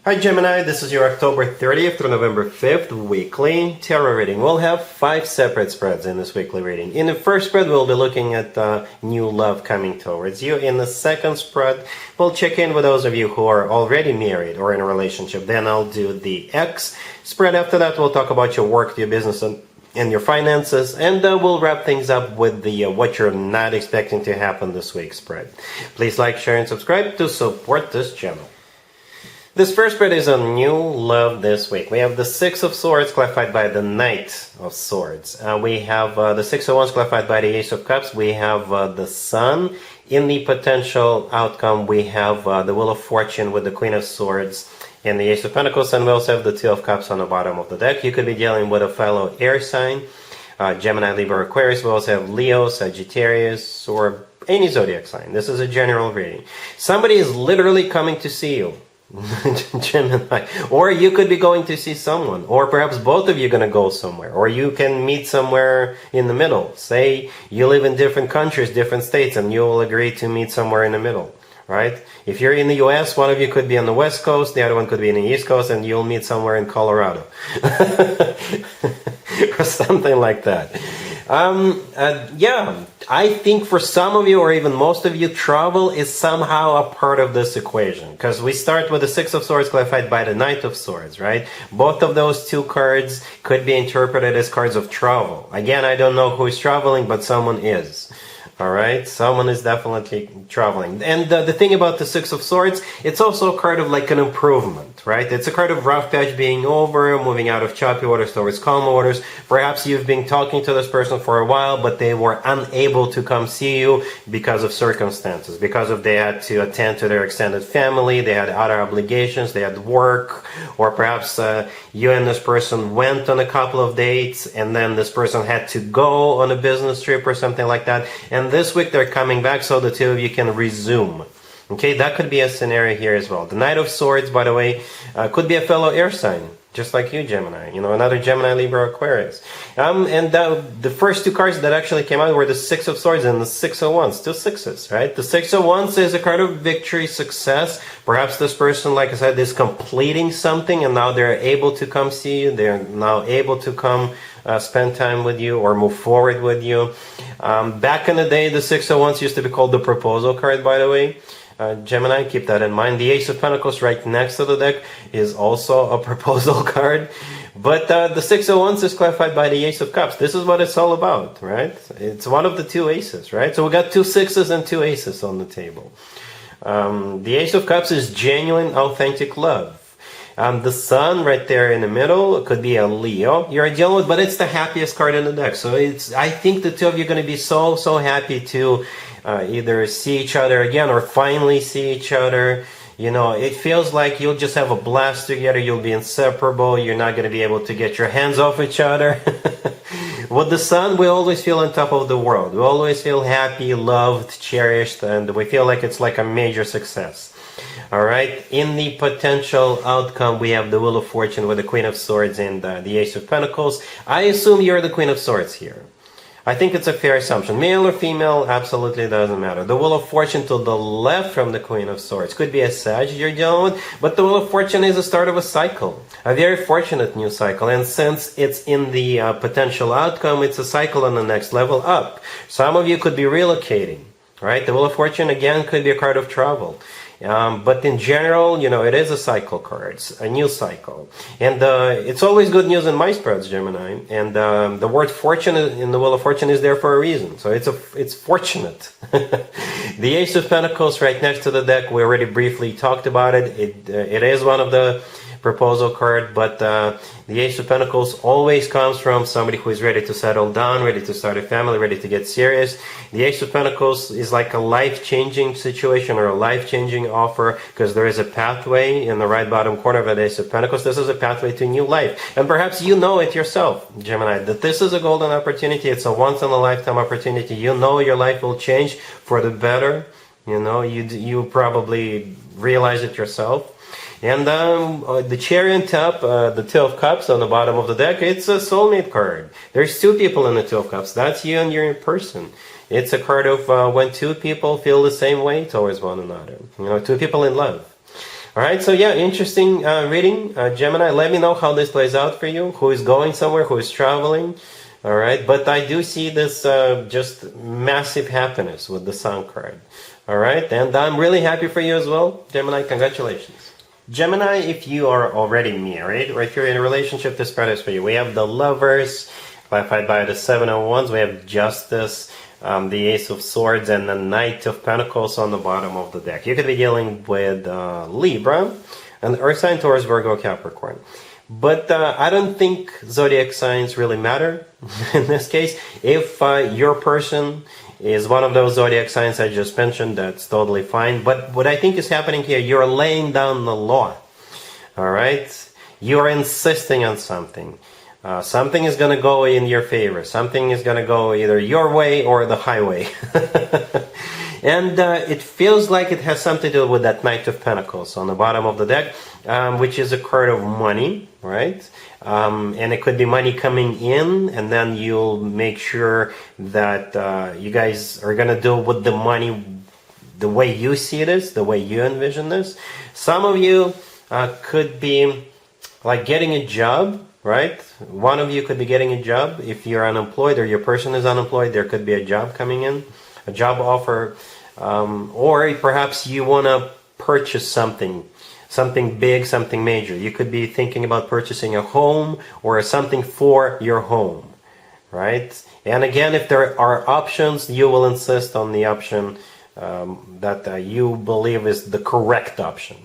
Hi Gemini, this is your October 30th through November 5th weekly tarot reading. We'll have 5 separate spreads in this weekly reading. In the first spread, we'll be looking at new love coming towards you. In the second spread, we'll check in with those of you who are already married or in a relationship. Then I'll do the X spread. After that, we'll talk about your work, your business, and your finances, and we'll wrap things up with the what you're not expecting to happen this week spread. Please like, share, and subscribe to support this channel. This first spread is on new love this week. We have the Six of Swords clarified by the Knight of Swords. We have the Six of Wands clarified by the Ace of Cups. We have the Sun. In the potential outcome, we have the Wheel of Fortune with the Queen of Swords and the Ace of Pentacles, and we also have the Two of Cups on the bottom of the deck. You could be dealing with a fellow air sign, Gemini, Libra, Aquarius. We also have Leo, Sagittarius, or any zodiac sign. This is a general reading. Somebody is literally coming to see you. Gemini. Or you could be going to see someone, or perhaps both of you are going to go somewhere, or you can meet somewhere in the middle. Say you live in different countries, different states, and you will agree to meet somewhere in the middle, right? If you're in the US, one of you could be on the West Coast, the other one could be in the East Coast, and you'll meet somewhere in Colorado or something like that. Yeah, I think for some of you, or even most of you, travel is somehow a part of this equation, because we start with the Six of Swords clarified by the Knight of Swords, right? Both of those two cards could be interpreted as cards of travel. Again, I don't know who is traveling, but someone is. Alright, someone is definitely traveling. And the thing about the Six of Swords, it's also a card of like an improvement, right? It's a card of rough patch being over, moving out of choppy waters towards calm waters. Perhaps you've been talking to this person for a while, but they were unable to come see you because of circumstances, because of they had to attend to their extended family, they had other obligations, they had work, or perhaps you and this person went on a couple of dates, and then this person had to go on a business trip or something like that. And this week they're coming back so the two of you can resume. Okay, that could be a scenario here as well. The Knight of Swords, by the way, could be a fellow air sign, just like you, Gemini. You know, another Gemini, Libra, Aquarius. And the first two cards that actually came out were the Six of Swords and the Six of Wands. Two sixes, right? The Six of Wands is a card of victory, success. Perhaps this person, like I said, is completing something, and now they're able to come see you. They're now able to come spend time with you or move forward with you. Back in the day, the Six of Wands used to be called the proposal card, by the way. Gemini, keep that in mind. The Ace of Pentacles right next to the deck is also a proposal card. But the Six of Wands is clarified by the Ace of Cups. This is what it's all about, right? It's one of the two aces, right? So we got two sixes and two aces on the table. The Ace of Cups is genuine, authentic love. The Sun right there in the middle could be a Leo you're dealing with, but it's the happiest card in the deck. So I think the two of you are going to be so happy to either see each other again or finally see each other. You know, it feels like you'll just have a blast together. You'll be inseparable. You're not going to be able to get your hands off each other. With the Sun, we always feel on top of the world. We always feel happy, loved, cherished, and we feel like it's like a major success. Alright, in the potential outcome, we have the Wheel of Fortune with the Queen of Swords and the Ace of Pentacles. I assume you're the Queen of Swords here. I think it's a fair assumption. Male or female, absolutely doesn't matter. The Wheel of Fortune to the left from the Queen of Swords could be a Sag you're dealing with, but the Wheel of Fortune is the start of a cycle. A very fortunate new cycle, and since it's in the potential outcome, it's a cycle on the next level up. Some of you could be relocating, right? The Wheel of Fortune, again, could be a card of travel. But in general, you know, it is a cycle card, a new cycle. And it's always good news in my spreads, Gemini. And the word fortune in the Wheel of Fortune is there for a reason. So it's fortunate. The Ace of Pentacles right next to the deck, we already briefly talked about it. It is one of the proposal card, but the Ace of Pentacles always comes from somebody who is ready to settle down, ready to start a family, ready to get serious. The Ace of Pentacles is like a life-changing situation or a life-changing offer, because there is a pathway in the right bottom corner of the Ace of Pentacles. This is a pathway to new life, and perhaps you know it yourself, Gemini, that this is a golden opportunity. It's a once-in-a-lifetime opportunity. You know your life will change for the better. You know, you probably realize it yourself. And the cherry on top, the Two of Cups on the bottom of the deck, it's a soulmate card. There's two people in the Two of Cups. That's you and your person. It's a card of when two people feel the same way towards one another. You know, two people in love. All right, so yeah, interesting reading, Gemini. Let me know how this plays out for you. Who is going somewhere? Who is traveling? All right, but I do see this just massive happiness with the Sun card. All right, and I'm really happy for you as well, Gemini. Congratulations. Gemini, if you are already married or if you're in a relationship, this card is for you. We have the Lovers, clarified by the Seven of Wands. We have Justice, the Ace of Swords, and the Knight of Pentacles on the bottom of the deck. You could be dealing with Libra, and Earth sign, Taurus, Virgo, Capricorn. But I don't think zodiac signs really matter in this case. If your person is one of those zodiac signs I just mentioned, that's totally fine. But what I think is happening here, you're laying down the law. All right? You're insisting on something. Something is going to go in your favor. Something is going to go either your way or the highway. And it feels like it has something to do with that Knight of Pentacles on the bottom of the deck, which is a card of money, right? And it could be money coming in, and then you'll make sure that you guys are going to deal with the money the way you see this, the way you envision this. Some of you could be like getting a job, right? One of you could be getting a job. If you're unemployed or your person is unemployed, there could be a job coming in, a job offer, or perhaps you want to purchase something big, something major. You could be thinking about purchasing a home or something for your home, right? And again, if there are options, you will insist on the option that you believe is the correct option.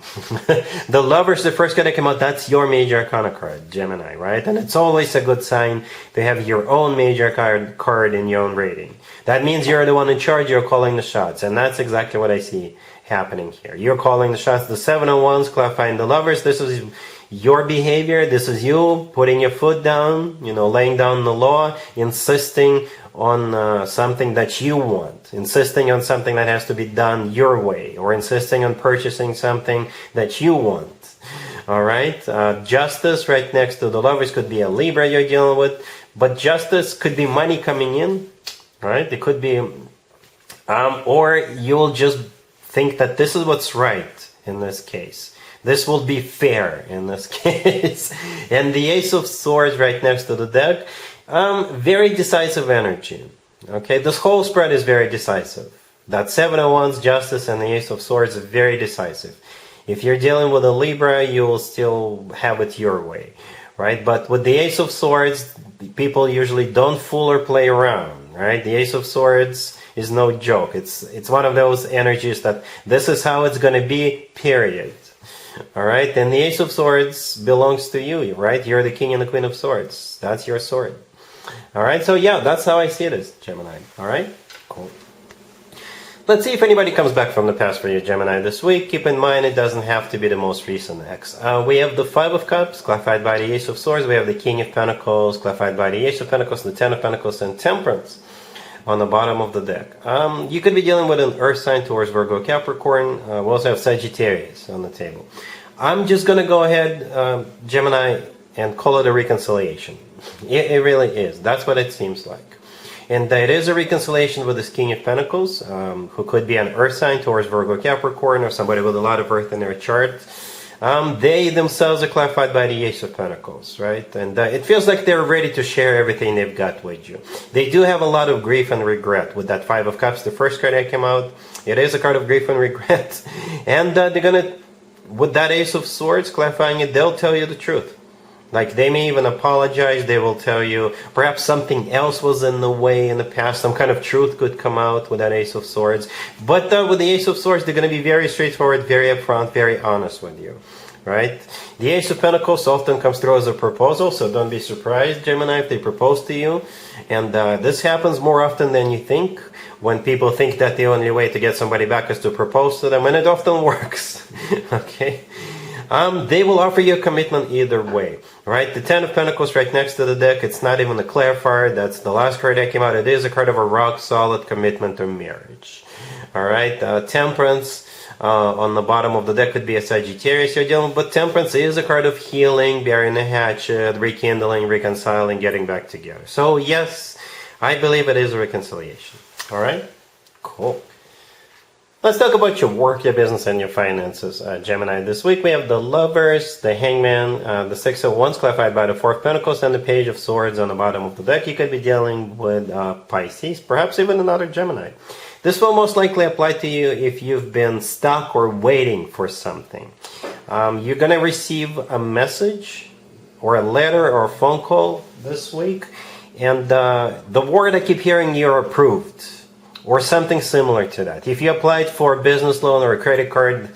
The Lovers, the first card that came out, that's your major arcana card, Gemini, right? And it's always a good sign to have your own major card in your own rating. That means you're the one in charge, you're calling the shots, and that's exactly what I see happening here. You're calling the shots. The Seven of Wands, clarifying the Lovers, this is your behavior, this is you putting your foot down, laying down the law, insisting on something that you want, insisting on something that has to be done your way, or insisting on purchasing something that you want. All right, Justice right next to the Lovers could be a Libra you're dealing with, but Justice could be money coming in, right? It could be, or you'll just think that this is what's right in this case. This will be fair in this case. And the Ace of Swords right next to the deck, very decisive energy. Okay, this whole spread is very decisive. That Seven of Wands, Justice, and the Ace of Swords is very decisive. If you're dealing with a Libra, you will still have it your way, right? But with the Ace of Swords, people usually don't fool or play around, right? The Ace of Swords is no joke. It's one of those energies that this is how it's going to be, period. All right, and the Ace of Swords belongs to you, right? You're the King and the Queen of Swords. That's your sword. All right, so yeah, that's how I see it as Gemini. All right, cool. Let's see if anybody comes back from the past for you, Gemini, this week. Keep in mind, it doesn't have to be the most recent ex. We have the Five of Cups, clarified by the Ace of Swords. We have the King of Pentacles, clarified by the Ace of Pentacles, the Ten of Pentacles, and Temperance on the bottom of the deck. You could be dealing with an Earth sign, Taurus, Virgo, Capricorn. We also have Sagittarius on the table. I'm just going to go ahead, Gemini, and call it a reconciliation. It really is. That's what it seems like. And it is a reconciliation with this King of Pentacles, who could be an Earth sign, Taurus, Virgo, Capricorn, or somebody with a lot of Earth in their chart. They themselves are clarified by the Ace of Pentacles, right? And it feels like they're ready to share everything they've got with you. They do have a lot of grief and regret with that Five of Cups, the first card that came out. It is a card of grief and regret. And they're going to, with that Ace of Swords, clarifying it, they'll tell you the truth. Like, they may even apologize. They will tell you perhaps something else was in the way in the past. Some kind of truth could come out with that Ace of Swords. But with the Ace of Swords, they're going to be very straightforward, very upfront, very honest with you, right? The Ace of Pentacles often comes through as a proposal, so don't be surprised, Gemini, if they propose to you. And this happens more often than you think, when people think that the only way to get somebody back is to propose to them, and it often works, okay? They will offer you a commitment either way, right? The Ten of Pentacles right next to the deck, it's not even a clarifier. That's the last card that came out. It is a card of a rock-solid commitment to marriage, all right? Temperance on the bottom of the deck could be a Sagittarius you're dealing with, but Temperance is a card of healing, burying the hatchet, rekindling, reconciling, getting back together. So yes, I believe it is a reconciliation, all right? Cool. Let's talk about your work, your business, and your finances, Gemini. This week we have the Lovers, the Hangman, the Six of Wands clarified by the Four of Pentacles, and the Page of Swords on the bottom of the deck. You could be dealing with Pisces, perhaps even another Gemini. This will most likely apply to you if you've been stuck or waiting for something. You're going to receive a message or a letter or a phone call this week, and the word I keep hearing, you're approved, or something similar to that. If you applied for a business loan or a credit card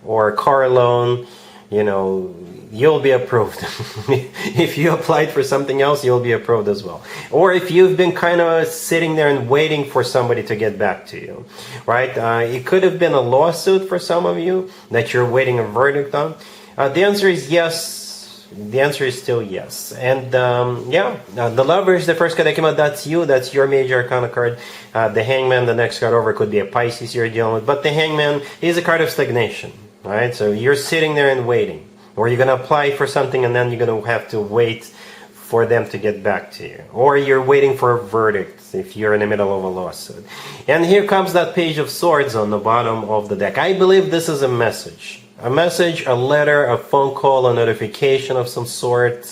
or a car loan, you know, you'll be approved. If you applied for something else, you'll be approved as well. Or if you've been kind of sitting there and waiting for somebody to get back to you, right? It could have been a lawsuit for some of you that you're waiting a verdict on. The answer is yes. The answer is still yes. And the Lovers, the first card that came out, that's you. That's your major arcana card. The Hangman, the next card over, could be a Pisces you're dealing with. But the Hangman is a card of stagnation, right? So you're sitting there and waiting. Or you're going to apply for something and then you're going to have to wait for them to get back to you. Or you're waiting for a verdict if you're in the middle of a lawsuit. And here comes that Page of Swords on the bottom of the deck. I believe this is a message. A message, a letter, a phone call, a notification of some sort,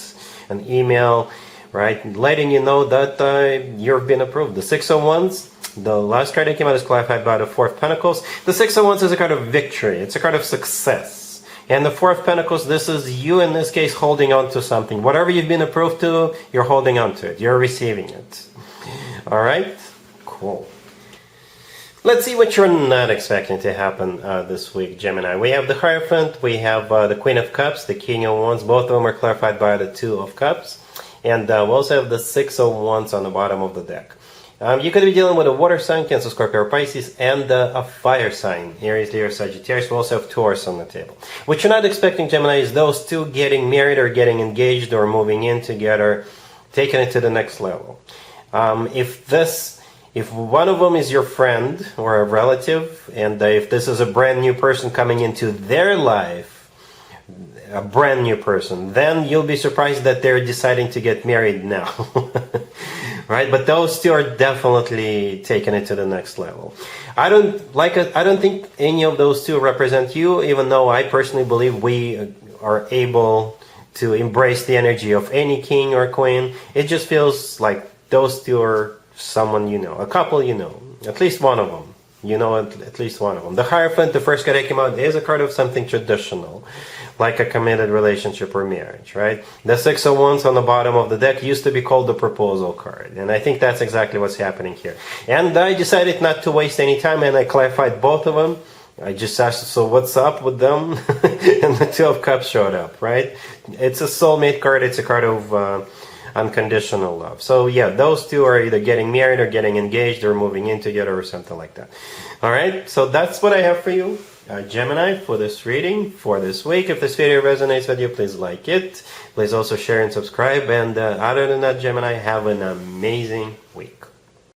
an email, right? Letting you know that you've been approved. The Six of Wands, the last card that came out is clarified by the Four of Pentacles. The Six of Wands is a card of victory. It's a card of success. And the Four of Pentacles, this is you in this case holding on to something. Whatever you've been approved to, you're holding on to it. You're receiving it. All right? Cool. Let's see what you're not expecting to happen this week, Gemini. We have the Hierophant, we have the Queen of Cups, the King of Wands. Both of them are clarified by the Two of Cups. And we also have the Six of Wands on the bottom of the deck. You could be dealing with a water sign, Cancer, Scorpio, or Pisces, and a fire sign, Aries, Leo, Sagittarius. We also have Taurus on the table. What you're not expecting, Gemini, is those two getting married or getting engaged or moving in together, taking it to the next level. If one of them is your friend or a relative, and if this is a brand new person coming into their life, a brand new person, then you'll be surprised that they're deciding to get married now. Right? But those two are definitely taking it to the next level. I don't think any of those two represent you, even though I personally believe we are able to embrace the energy of any king or queen. It just feels like those two are someone you know, a couple you know, at least one of them. You know, at least one of them. The Hierophant, the first card that came out, is a card of something traditional, like a committed relationship or marriage, right? The Six of Wands on the bottom of the deck used to be called the proposal card, and I think that's exactly what's happening here. And I decided not to waste any time, and I clarified both of them. I just asked, so what's up with them? And the Two of Cups showed up, right? It's a soulmate card. It's a card of unconditional love. So yeah, those two are either getting married or getting engaged or moving in together or something like that. All right, so that's what I have for you, Gemini, for this reading for this week. If this video resonates with you, please like it. Please also share and subscribe. And other than that, Gemini, have an amazing week.